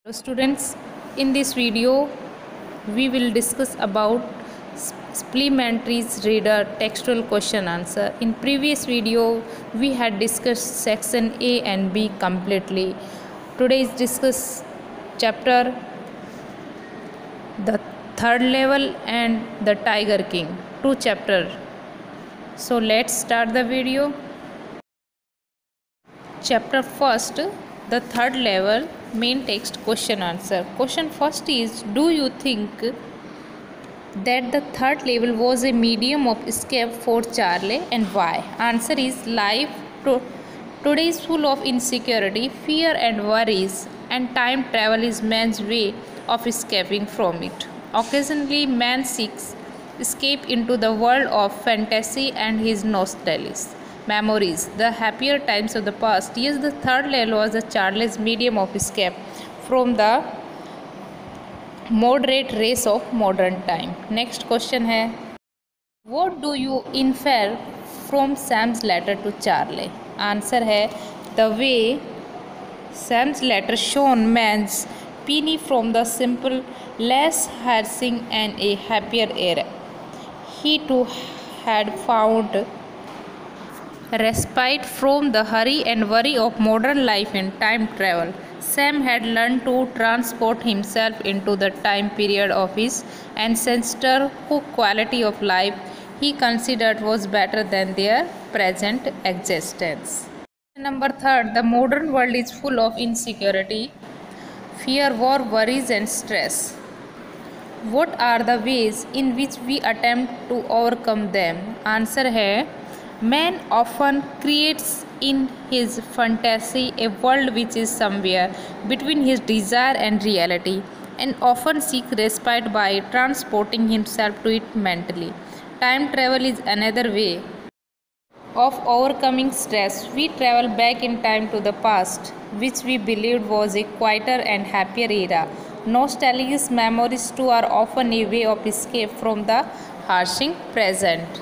Hello students, in this video we will discuss about supplementary reader textual question answer. In previous video we had discussed section A and B completely. Today is discuss chapter the third level and the Tiger King, two chapter. So let's start the video. Chapter first, the third level, main text question answer. Question first is, do you think that the third level was a medium of escape for Charlie and why? Answer is, life today is full of insecurity, fear and worries, and time travel is man's way of escaping from it. Occasionally man seeks escape into the world of fantasy and his nostalgia memories, the happier times of the past. Yes, the third level was the Charlie's medium of escape from the moderate race of modern time. Next question है, what do you infer from Sam's letter to Charlie? Answer है, the way Sam's letter shown man's penny from the simple, less harassing and a happier era. He too had found respite from the hurry and worry of modern life and time travel. Sam had learned to transport himself into the time period of his ancestor, whose quality of life he considered was better than their present existence. Number third, the modern world is full of insecurity, fear, war, worries and stress. What are the ways in which we attempt to overcome them? Answer है, man often creates in his fantasy a world which is somewhere between his desire and reality, and often seeks respite by transporting himself to it mentally. Time travel is another way of overcoming stress. We travel back in time to the past, which we believed was a quieter and happier era. Nostalgic memories too are often a way of escape from the harshing present.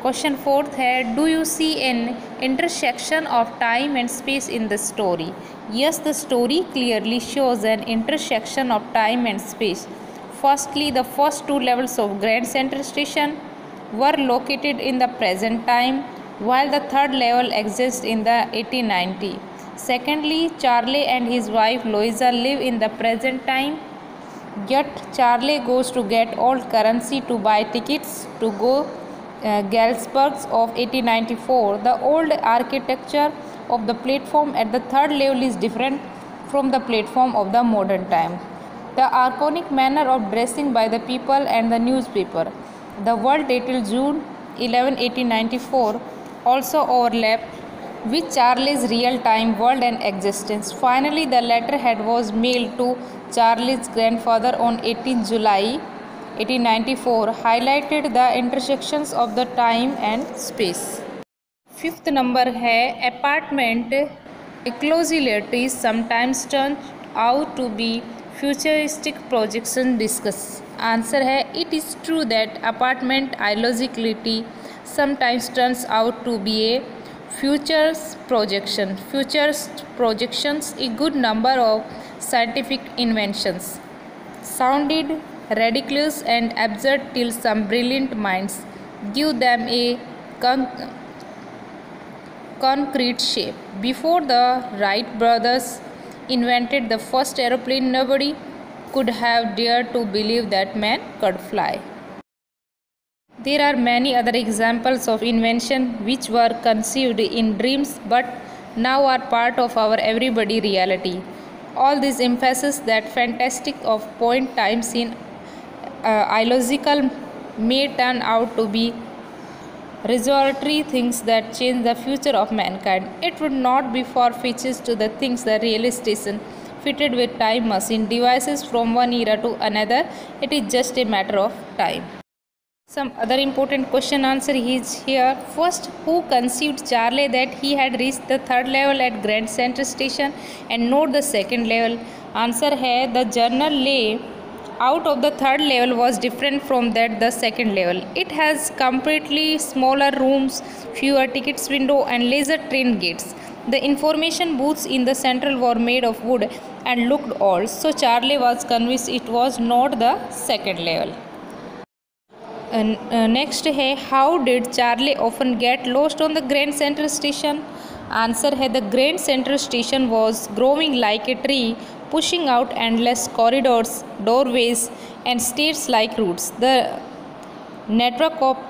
Question fourth है, do you see an intersection of time and space in the story? Yes, the story clearly shows an intersection of time and space. Firstly, the first two levels of Grand Central Station were located in the present time, while the third level exists in the 1890. Secondly, Charlie and his wife Louisa live in the present time, yet Charlie goes to get old currency to buy tickets to go Galsburgs of 1894. The old architecture of the platform at the third level is different from the platform of the modern time. The archaic manner of dressing by the people and the newspaper. The world dated June 11, 1894 also overlap with Charlie's real-time world and existence. Finally, the letterhead was mailed to Charlie's grandfather on 18 July 1894, highlighted the intersections of the time and space. Fifth number है, apartment ecclesiology sometimes turns out to be futuristic projection discuss. Answer है, it is true that apartment illogicality sometimes turns out to be a futures projection. Futures projections, a good number of scientific inventions sounded ridiculous and absurd till some brilliant minds give them a concrete shape. Before the Wright brothers invented the first aeroplane, nobody could have dared to believe that man could fly. There are many other examples of invention which were conceived in dreams but now are part of our everyday reality. All this emphasizes that fantastic of point times in illogical may turn out to be resolatory things that change the future of mankind. It would not be far-fetched to the things the railway station fitted with time machine devices from one era to another. It is just a matter of time. Some other important question answer is here. First, who conceived Charlie that he had reached the third level at Grand Central Station and not the second level? Answer है, the journal lay out of the third level was different from that the second level. It has completely smaller rooms, fewer tickets window and laser train gates. The information booths in the central were made of wood and looked old, so Charlie was convinced it was not the second level. Next है how did Charlie Often get lost on the Grand Central Station. Answer है the Grand Central Station was growing like a tree pushing out endless corridors doorways and stairs like roots. The network of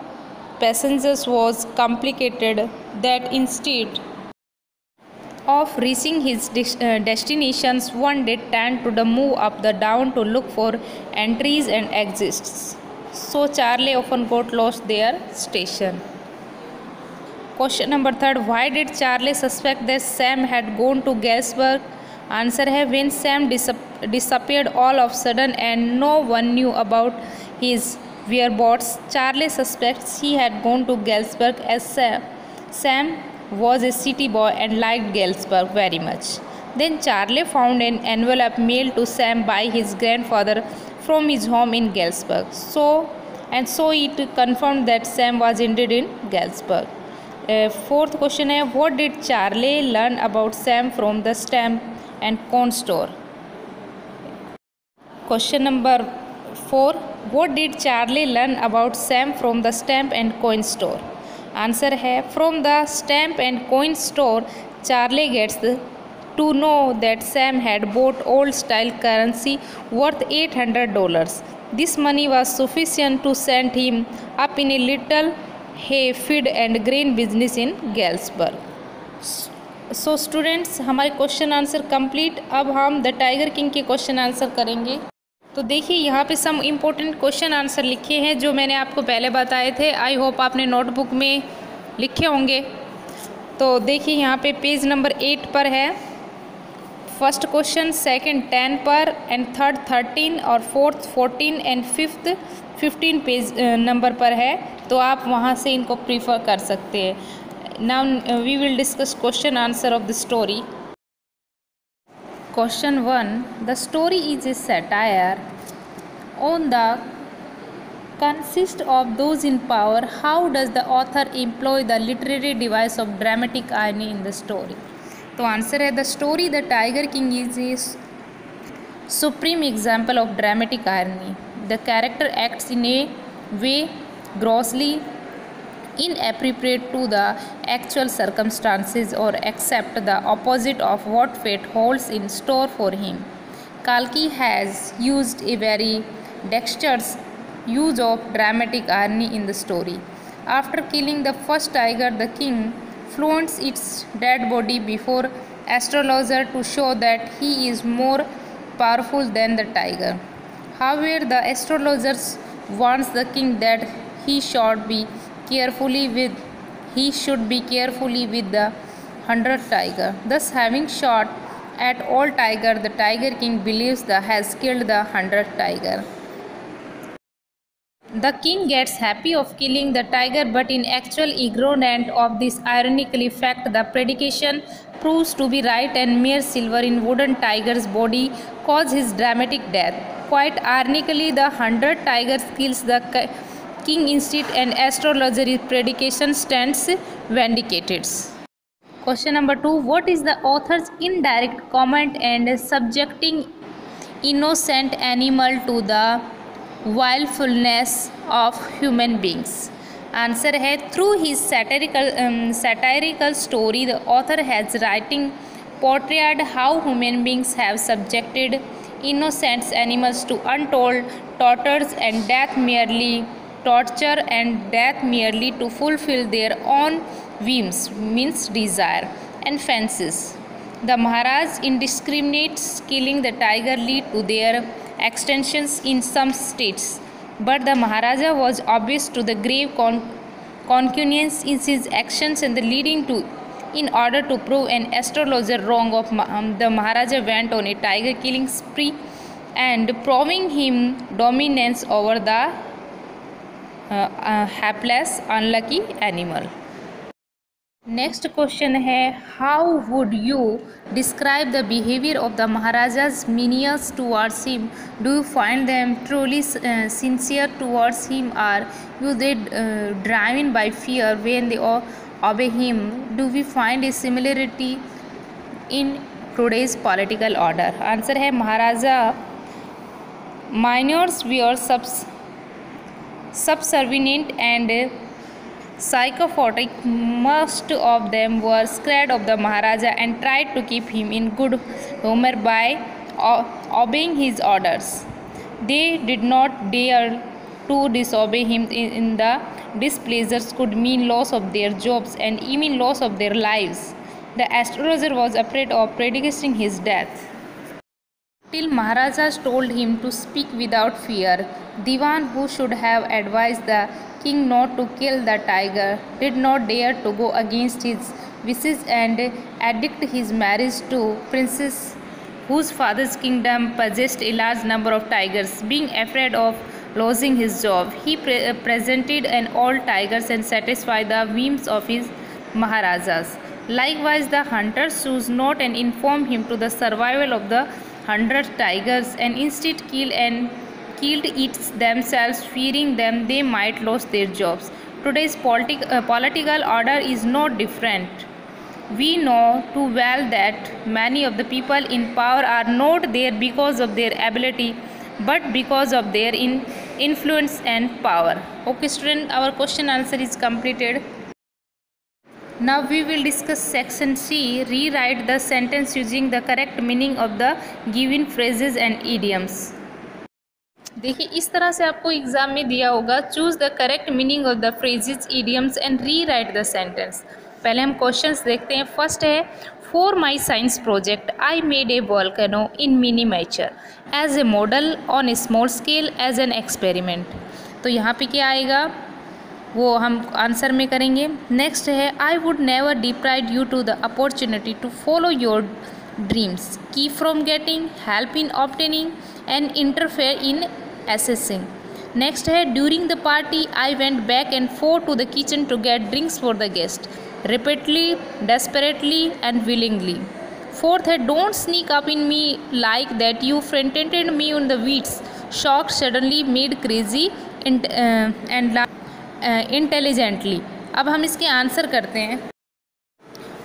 passengers was complicated that instead of reaching his destinations one day turned to the move up the down to look for entries and exits. So Charlie often got lost their station. Question number 3. Why did Charlie suspect that Sam had gone to Galesburg? Answer है when Sam disappeared all of a sudden and no one knew about his whereabouts, Charlie suspects he had gone to Galesburg as Sam was a city boy and liked Galesburg very much. Then Charlie found an envelope mailed to Sam by his grandfather from his home in Galesburg. So it confirmed that Sam was indeed in Galesburg. Fourth question है what did Charlie learn about Sam from the stamp and coin store? Question number 4. What did Charlie learn about Sam from the stamp and coin store? Answer है from the stamp and coin store Charlie gets to know that Sam had bought old style currency worth $800. This money was sufficient to send him up in a little hay feed and grain business in Galesburg. So students, हमारे question answer complete. अब हम the tiger king के question answer करेंगे. तो देखिए यहाँ पे some important question answer लिखे हैं जो मैंने आपको पहले बताए थे. आई होप आपने नोटबुक में लिखे होंगे. तो देखिए यहाँ पे पेज नंबर 8 पर है फर्स्ट क्वेश्चन, सेकंड 10 पर एंड थर्ड 13 और fourth 14 and fifth 15 page number पर है. तो आप वहाँ से इनको प्रीफर कर सकते हैं. Now we will discuss question answer of the story. Question 1. The story is a satire on the consist of those in power. How does the author employ the literary device of dramatic irony in the story? तो answer है the story the tiger king is a supreme example of dramatic irony. The character acts in a way grossly inappropriate to the actual circumstances or accept the opposite of what fate holds in store for him. Kalki has used a very dexterous use of dramatic irony in the story. After killing the first tiger, the king flaunts its dead body before astrologer to show that he is more powerful than the tiger. However, the astrologer warns the king that he should be carefully with the 100th tiger. Thus, having shot at all tiger, the tiger king believes that has killed the 100th tiger. The king gets happy of killing the tiger, but in actual ignorant of this ironically fact, the prediction proves to be right, and mere silver in wooden tiger's body causes his dramatic death. Quite ironically, the 100th tiger kills the king instead, and astrologer's prediction stands vindicated. Question number 2. What is the author's indirect comment and subjecting innocent animal to the willfulness of human beings? Answer है through his satirical story, the author has writing portrayed how human beings have subjected innocent animals to untold tortures and torture and death merely to fulfill their own whims, means desire and fancies. The Maharaj's indiscriminate killing the tiger lead to their extensions in some states, but the Maharaja was obvious to the grave concurrence in his actions and the leading to. In order to prove an astrologer wrong, the Maharaja went on a tiger killing spree and proving him dominance over the hapless unlucky animal. Next question है how would you describe the behavior of the Maharaja's minions towards him? Do you find them truly sincere towards him, or you they driven by fear when they obey him. Do we find a similarity in today's political order? Answer है महाराजा minors were subservient and psychopathic. Most of them were scared of the Maharaja and tried to keep him in good humor by obeying his orders. They did not dare to disobey him in the displeasure could mean loss of their jobs and even loss of their lives. The astrologer was afraid of predicting his death. Till Maharajas told him to speak without fear. Diwan, who should have advised the king not to kill the tiger, did not dare to go against his wishes and addict his marriage to princess whose father's kingdom possessed a large number of tigers. Being afraid of losing his job, he presented an all tigers and satisfied the whims of his Maharajas. Likewise, the hunters chose not and informed him to the survival of the 100 tigers and instead killed it themselves, fearing them they might lose their jobs. Today's political order is not different. We know too well that many of the people in power are not there because of their ability but because of their influence and power. Okay student, our question answer is completed. Now we will discuss section C. Rewrite the sentence using the correct meaning of the given phrases and idioms. देखिए इस तरह से आपको exam में दिया होगा, choose the correct meaning of the phrases idioms and rewrite the sentence. पहले हम क्वेश्चंस देखते हैं। फर्स्ट है, for my science project I made a volcano in miniature as a model on a small scale as an experiment. तो यहाँ पे क्या आएगा वो हम आंसर में करेंगे। नेक्स्ट है, I would never deprive you to the opportunity to follow your dreams, keep from getting, help in obtaining and interfere in assessing. Next है, during the party I went back and forth to the kitchen to get drinks for the guest, repeatedly, desperately and willingly. Fourth है, don't sneak up in me like that, you frightened me on the weeds, shocked, suddenly, made crazy and intelligently. अब हम इसके answer करते हैं।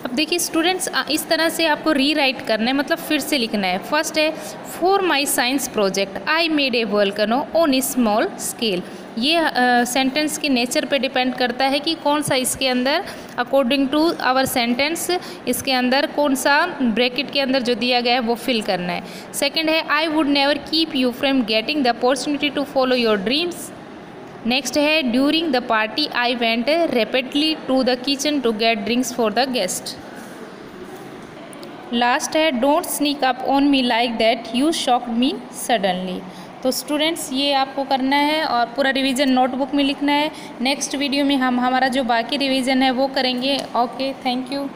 अब देखिए students, इस तरह से आपको रीराइट करना है, मतलब फिर से लिखना है। फर्स्ट है, for my science project I made a volcano on a small scale. ये सेंटेंस के नेचर पे डिपेंड करता है कि कौन सा इसके अंदर अकॉर्डिंग टू आवर सेंटेंस इसके अंदर कौन सा ब्रैकेट के अंदर जो दिया गया है वो फिल करना है। सेकंड है, I would never keep you from getting the opportunity to follow your dreams. Next है, during the party I went rapidly to the kitchen to get drinks for the guest. Last है, don't sneak up on me like that, you shocked me suddenly. तो students ये आपको करना है और पूरा revision notebook में लिखना है। नेक्स्ट वीडियो में हम हमारा जो बाकी रिवीजन है वो करेंगे। Okay, thank you.